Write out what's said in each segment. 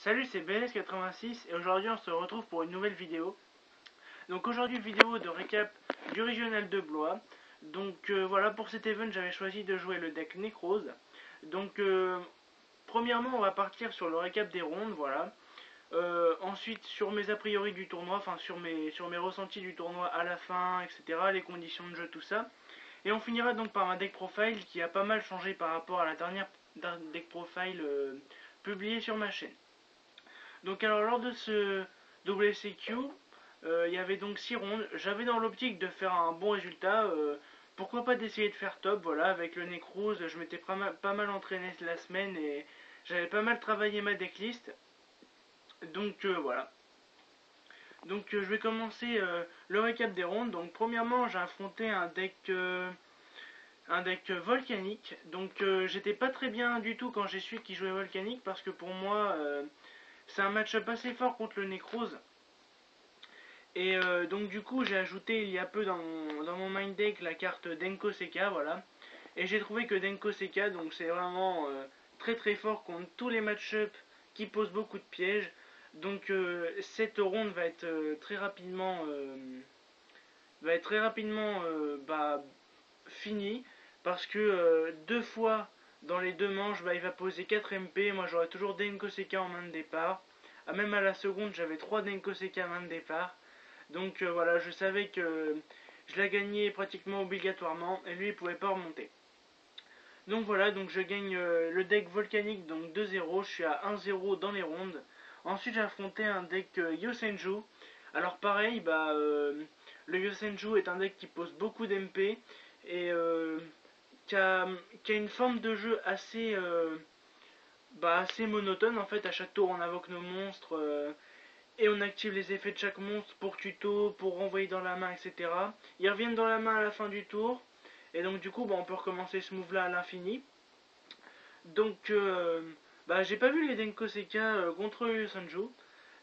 Salut, c'est BLS86 et aujourd'hui on se retrouve pour une nouvelle vidéo. Donc aujourd'hui vidéo de récap du Régional de Blois. Donc voilà, pour cet event j'avais choisi de jouer le deck Necrose. Donc premièrement on va partir sur le récap des rondes, voilà. Ensuite sur mes a priori du tournoi, enfin sur mes ressentis du tournoi à la fin, etc. Les conditions de jeu, tout ça. Et on finira donc par un deck profile qui a pas mal changé par rapport à la dernière deck profile publiée sur ma chaîne. Donc alors lors de ce WCQ, il y avait donc 6 rondes. J'avais dans l'optique de faire un bon résultat. Pourquoi pas d'essayer de faire top, voilà, avec le Necrose, je m'étais pas mal entraîné la semaine et j'avais pas mal travaillé ma decklist. Donc voilà. Donc je vais commencer le récap des rondes. Donc premièrement j'ai affronté un deck volcanique. Donc j'étais pas très bien du tout quand j'ai su qu'il jouait volcanique parce que pour moi c'est un match-up assez fort contre le Necrose. Et donc du coup j'ai ajouté il y a peu dans mon mind deck la carte Denko Seka, voilà. Et j'ai trouvé que Denko Seka, donc c'est vraiment très très fort contre tous les match-up qui posent beaucoup de pièges. Donc cette ronde va être très rapidement finie parce que deux fois dans les deux manches, il va poser 4 MP. Moi j'aurai toujours Denko Seka en main de départ. Même à la seconde, j'avais 3 Denko Seka en main de départ. Donc voilà, je savais que je la gagnais pratiquement obligatoirement et lui il pouvait pas remonter. Donc voilà, donc je gagne le deck volcanique, donc 2-0, je suis à 1-0 dans les rondes. Ensuite j'ai affronté un deck Yosenju. Alors pareil, le Yosenju est un deck qui pose beaucoup d'MP et qui a une forme de jeu assez monotone en fait. À chaque tour on invoque nos monstres et on active les effets de chaque monstre pour tuto, pour renvoyer dans la main, etc. Ils reviennent dans la main à la fin du tour. Et donc du coup on peut recommencer ce move là à l'infini. Donc j'ai pas vu les Denko Seka contre Sanju.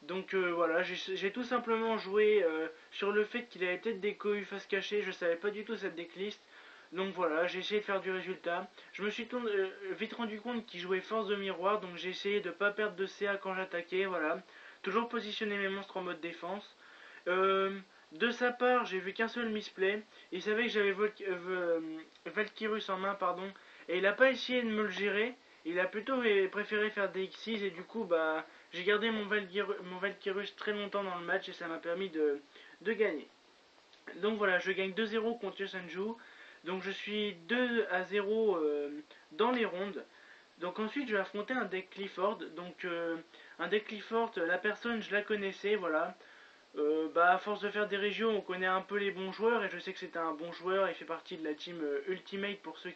Donc voilà, j'ai tout simplement joué sur le fait qu'il avait tête des Kohu face cachée. Je savais pas du tout cette decklist. Donc voilà, j'ai essayé de faire du résultat. Je me suis vite rendu compte qu'il jouait force de miroir. Donc j'ai essayé de pas perdre de CA quand j'attaquais. Voilà. Toujours positionner mes monstres en mode défense. Euh, de sa part, j'ai vu qu'un seul misplay. Il savait que j'avais Valkyrus en main, pardon. Et il a pas essayé de me le gérer. Il a plutôt préféré faire des X6 et du coup j'ai gardé mon Valkyrus très longtemps dans le match et ça m'a permis de gagner. Donc voilà, je gagne 2-0 contre Yosanju. Donc je suis 2-0 dans les rondes. Donc ensuite je vais affronter un deck Clifford. Donc un deck Clifford, la personne je la connaissais, voilà. À force de faire des régions, on connaît un peu les bons joueurs et je sais que c'était un bon joueur. Il fait partie de la team Ultimate pour ceux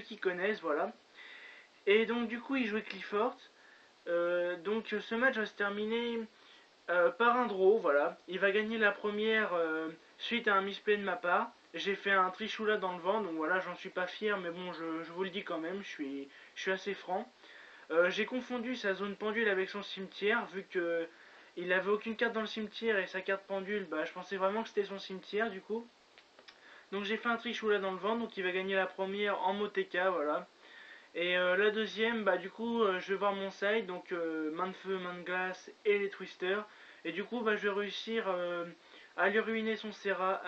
qui connaissent, voilà. Et donc du coup il jouait Clifford. Donc ce match va se terminer par un draw, voilà. Il va gagner la première suite à un misplay de ma part. J'ai fait un trichoula dans le vent, donc voilà, j'en suis pas fier, mais bon, je vous le dis quand même, je suis assez franc. J'ai confondu sa zone pendule avec son cimetière, vu que il avait aucune carte dans le cimetière et sa carte pendule, je pensais vraiment que c'était son cimetière du coup. Donc j'ai fait un trichoula dans le vent, donc il va gagner la première en Moteka, voilà. Et la deuxième, du coup, je vais voir mon side, donc main de feu, main de glace et les twisters. Et du coup, je vais réussir à lui ruiner son CA,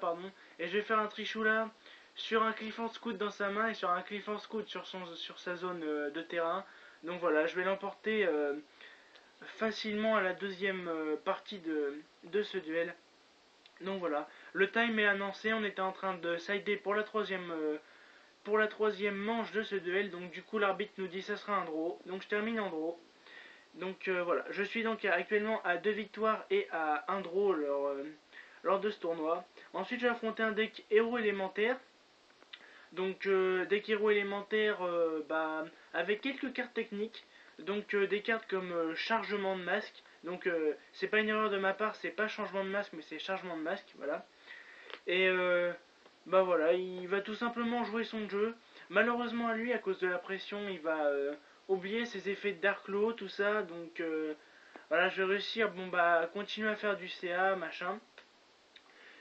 pardon. Et je vais faire un trichoula sur un Clifford Scout dans sa main et sur un Clifford Scout sur sa zone de terrain. Donc voilà, je vais l'emporter facilement à la deuxième partie de ce duel. Donc voilà, le time est annoncé, on était en train de sider pour la troisième manche de ce duel. Donc du coup l'arbitre nous dit ça sera un draw. Donc je termine en draw. Donc voilà, je suis donc actuellement à 2 victoires et à 1 draw lors de ce tournoi. Ensuite j'ai affronté un deck héros élémentaire. Donc deck héros élémentaire avec quelques cartes techniques. Donc des cartes comme chargement de masque. Donc c'est pas une erreur de ma part, c'est pas changement de masque mais c'est chargement de masque, voilà. Et voilà, il va tout simplement jouer son jeu. Malheureusement à lui, à cause de la pression, il va oublier ses effets de Dark Law, tout ça. Donc voilà, je vais réussir à continuer à faire du CA, machin.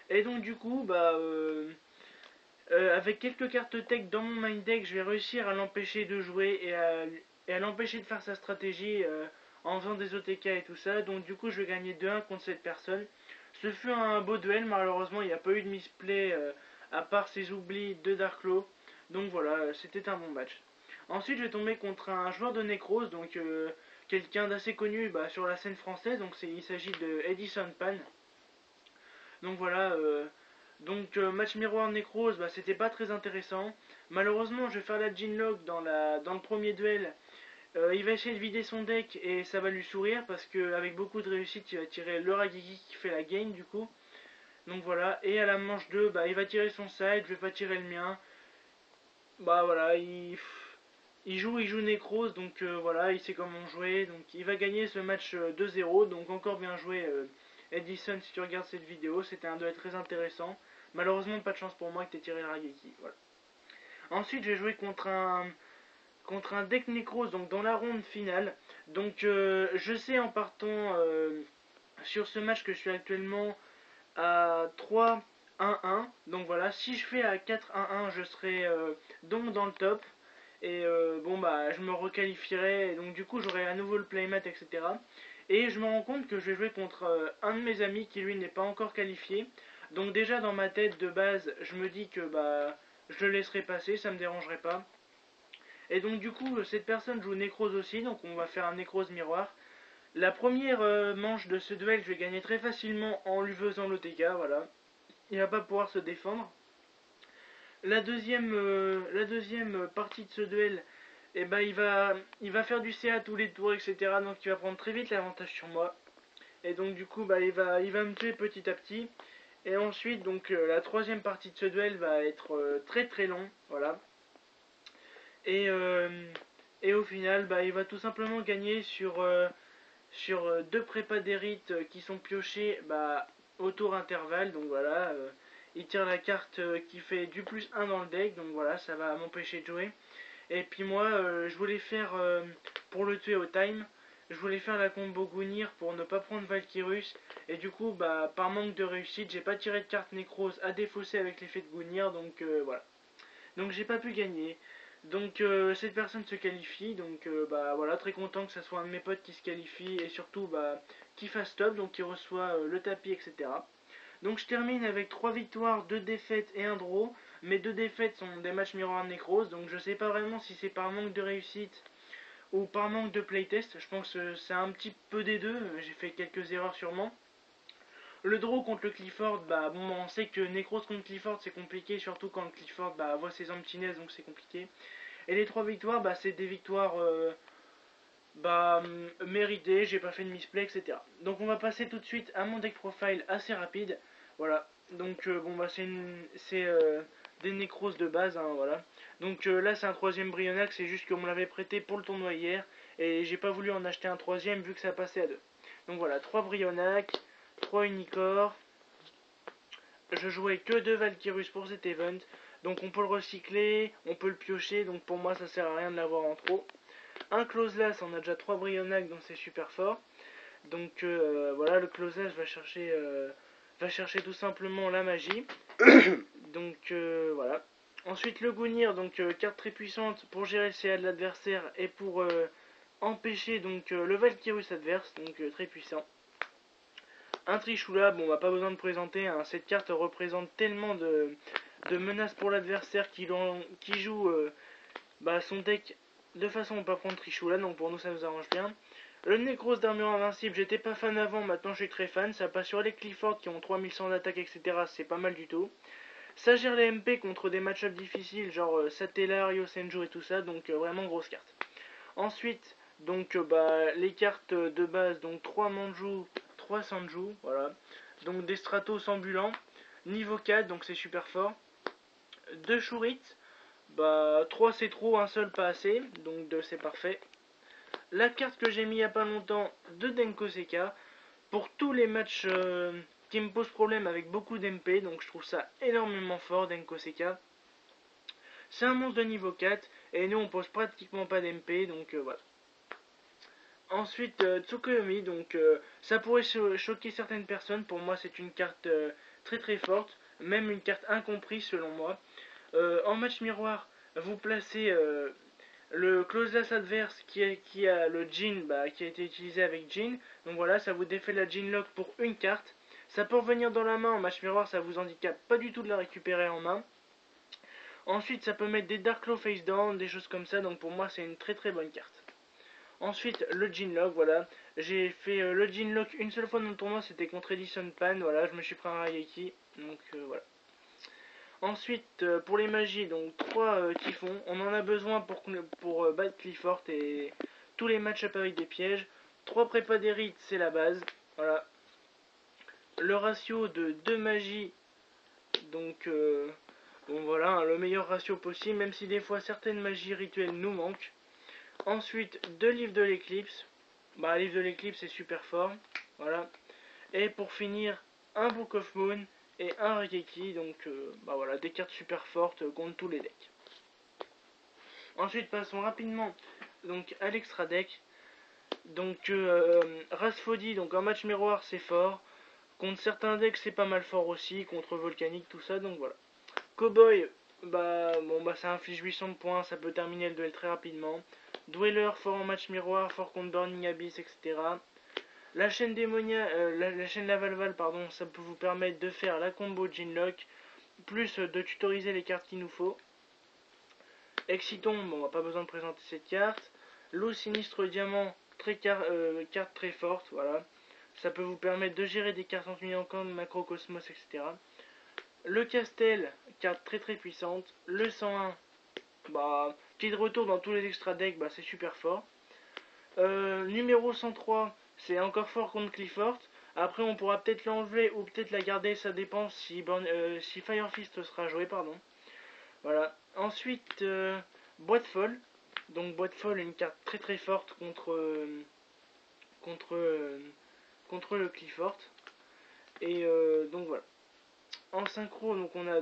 Et donc du coup, avec quelques cartes tech dans mon main deck, je vais réussir à l'empêcher de jouer et à l'empêcher de faire sa stratégie en faisant des OTK et tout ça. Donc du coup je vais gagner 2-1 contre cette personne. Ce fut un beau duel, malheureusement il n'y a pas eu de misplay à part ces oublis de Darklo. Donc voilà, c'était un bon match. Ensuite je vais tomber contre un joueur de Necros, donc quelqu'un d'assez connu sur la scène française. Donc il s'agit de Edison Pan. Donc voilà, match miroir Necros, c'était pas très intéressant. Malheureusement je vais faire la Jinlog dans le premier duel. Il va essayer de vider son deck et ça va lui sourire parce qu'avec beaucoup de réussite il va tirer le Ragigi qui fait la game du coup. Donc voilà, et à la manche 2, il va tirer son side, je vais pas tirer le mien. Voilà, il joue Necros, donc voilà, il sait comment jouer. Donc il va gagner ce match 2-0, donc encore bien joué Edison si tu regardes cette vidéo, c'était un duel très intéressant. Malheureusement pas de chance pour moi que tu aies tiré le Rageki. Voilà. Ensuite je vais jouer contre un deck Necros, donc dans la ronde finale. Donc je sais en partant sur ce match que je suis actuellement à 3-1-1. Donc voilà, si je fais à 4-1-1, je serai donc dans le top. Et je me requalifierai. Et donc du coup, j'aurai à nouveau le playmat, etc. Et je me rends compte que je vais jouer contre un de mes amis qui lui n'est pas encore qualifié. Donc déjà dans ma tête de base, je me dis que je le laisserai passer, ça me dérangerait pas. Et donc du coup, cette personne joue Necros aussi, donc on va faire un Necros miroir. La première manche de ce duel, je vais gagner très facilement en lui faisant l'OTK, voilà. Il va pas pouvoir se défendre. La deuxième partie de ce duel, il va faire du CA tous les tours, etc. Donc il va prendre très vite l'avantage sur moi. Et donc du coup, il va me tuer petit à petit. Et ensuite, donc la troisième partie de ce duel va être très très long, voilà. Et, euh, et au final, il va tout simplement gagner sur deux prépas d'érite qui sont piochés au tour intervalle. Donc voilà, il tire la carte qui fait du plus 1 dans le deck. Donc voilà, ça va m'empêcher de jouer. Et puis moi, je voulais faire, pour le tuer au time, je voulais faire la combo Gunir pour ne pas prendre Valkyrus. Et du coup, par manque de réussite, j'ai pas tiré de carte Necros à défausser avec l'effet de Gunir. Donc voilà. Donc j'ai pas pu gagner. Donc cette personne se qualifie, donc voilà, très content que ce soit un de mes potes qui se qualifie et surtout qui fasse top, donc qui reçoit le tapis, etc. Donc je termine avec 3 victoires, 2 défaites et un draw. Mes 2 défaites sont des matchs miroir Necros, donc je sais pas vraiment si c'est par manque de réussite ou par manque de playtest. Je pense que c'est un petit peu des deux, j'ai fait quelques erreurs sûrement. Le draw contre le Clifford, on sait que Necros contre Clifford c'est compliqué, surtout quand le Clifford voit ses emptiness, donc c'est compliqué. Et les 3 victoires, c'est des victoires méritées, j'ai pas fait de misplay, etc. Donc on va passer tout de suite à mon deck profile assez rapide. Voilà, donc c'est des Necros de base, hein, voilà. Donc là c'est un troisième Brionac, c'est juste qu'on me l'avait prêté pour le tournoi hier, et j'ai pas voulu en acheter un troisième vu que ça passait à 2. Donc voilà, 3 Brionac, 3 Unicorn. Je jouais que 2 Valkyrus pour cet event. Donc on peut le recycler, on peut le piocher. Donc pour moi ça sert à rien de l'avoir en trop. Un Closeless, on a déjà 3 Brionac, donc c'est super fort. Donc voilà, le Closeless va chercher tout simplement la magie. Donc voilà. Ensuite le Gunir, donc carte très puissante pour gérer le CA de l'adversaire et pour empêcher le Valkyrus adverse, donc très puissant. Un Trishula, pas besoin de présenter, hein, cette carte représente tellement de menaces pour l'adversaire qui joue son deck de façon à ne pas prendre Trishula, donc pour nous ça nous arrange bien. Le Necros d'armure invincible, j'étais pas fan avant, maintenant je suis très fan, ça passe sur les Clifford qui ont 3100 d'attaque, etc. C'est pas mal du tout. Ça gère les MP contre des match-ups difficiles, genre Satellar, Yosenjo et tout ça, donc vraiment grosse carte. Ensuite, donc les cartes de base, donc 3 Manju, 3 Sanju, voilà. Donc des Stratos ambulants, niveau 4, donc c'est super fort. 2 Shurit, 3 c'est trop, un seul pas assez, donc 2 c'est parfait. La carte que j'ai mis il n'y a pas longtemps de Denko Seka, pour tous les matchs qui me posent problème avec beaucoup d'MP, donc je trouve ça énormément fort, Denko Seka. C'est un monstre de niveau 4, et nous on pose pratiquement pas d'MP, donc voilà. Ensuite, Tsukuyomi, donc ça pourrait choquer certaines personnes. Pour moi, c'est une carte très très forte, même une carte incomprise selon moi. En match miroir, vous placez le closeless adverse qui a le Jhin, qui a été utilisé avec Jhin. Donc voilà, ça vous défait la Jhin Lock pour une carte. Ça peut revenir dans la main en match miroir, ça vous handicape pas du tout de la récupérer en main. Ensuite, ça peut mettre des Dark Claw face down, des choses comme ça. Donc pour moi, c'est une très très bonne carte. Ensuite, le Jhin Lock, voilà. J'ai fait le Jhin Lock une seule fois dans le tournoi, c'était contre Edison Pan. Voilà, je me suis pris un Raigeki. Donc voilà. Ensuite, pour les magies, donc 3 typhons. On en a besoin pour battre Clifford et tous les match-up avec des pièges. 3 prépa d'érite, c'est la base. Voilà. Le ratio de 2 magies, donc bon voilà, hein, le meilleur ratio possible, même si des fois certaines magies rituelles nous manquent. Ensuite, 2 livres de l'éclipse. Livre de l'éclipse c'est super fort. Voilà. Et pour finir, un Book of Moon et un Raigeki, donc voilà, des cartes super fortes contre tous les decks. Ensuite, passons rapidement donc à l'extra deck. Donc Rasfodi, donc en match miroir c'est fort. Contre certains decks c'est pas mal fort aussi, contre Volcanique, tout ça, donc voilà. Cowboy, ça inflige 800 points, ça peut terminer le duel très rapidement. Dweller, fort en match miroir, fort contre Burning Abyss, etc. La chaîne démonia, la chaîne Lavalval, pardon, ça peut vous permettre de faire la combo Jinlock, plus de tutoriser les cartes qu'il nous faut. Exciton, bon, pas besoin de présenter cette carte. Loup Sinistre Diamant, carte très forte, voilà. Ça peut vous permettre de gérer des cartes en en camp, Macrocosmos, etc. Le Castel, carte très très puissante. Le 101, qui est de retour dans tous les extra decks, c'est super fort. Numéro 103, c'est encore fort contre Clifford. Après, on pourra peut-être l'enlever ou peut-être la garder, ça dépend si Fire Fist sera joué, pardon. Voilà. Ensuite, Boîte Folle. Donc, Boîte Folle est une carte très très forte contre le Clifford. Et donc voilà. En synchro, donc on a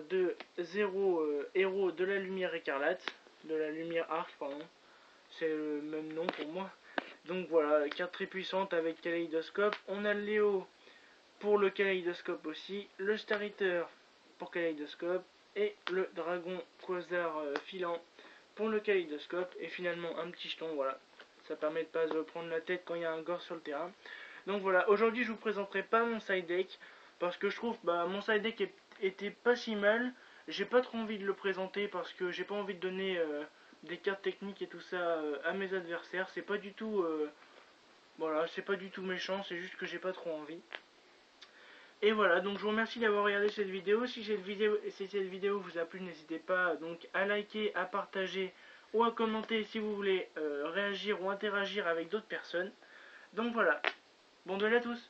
0 héros de la lumière écarlate, de la lumière arc, pardon. C'est le même nom pour moi. Donc voilà, carte très puissante avec Kaléidoscope. On a le Léo pour le Kaléidoscope aussi, le Star Eater pour Kaléidoscope et le Dragon Quasar filant pour le Kaléidoscope. Et finalement un petit jeton, voilà. Ça permet de pas se prendre la tête quand il y a un gore sur le terrain. Donc voilà, aujourd'hui je vous présenterai pas mon side deck parce que je trouve mon side deck était pas si mal. J'ai pas trop envie de le présenter parce que j'ai pas envie de donner des cartes techniques et tout ça à mes adversaires. C'est pas du tout c'est pas du tout méchant, c'est juste que j'ai pas trop envie. Et voilà, donc je vous remercie d'avoir regardé cette vidéo. Si cette vidéo vous a plu, n'hésitez pas donc à liker, à partager ou à commenter si vous voulez réagir ou interagir avec d'autres personnes. Donc voilà, bon duel à tous.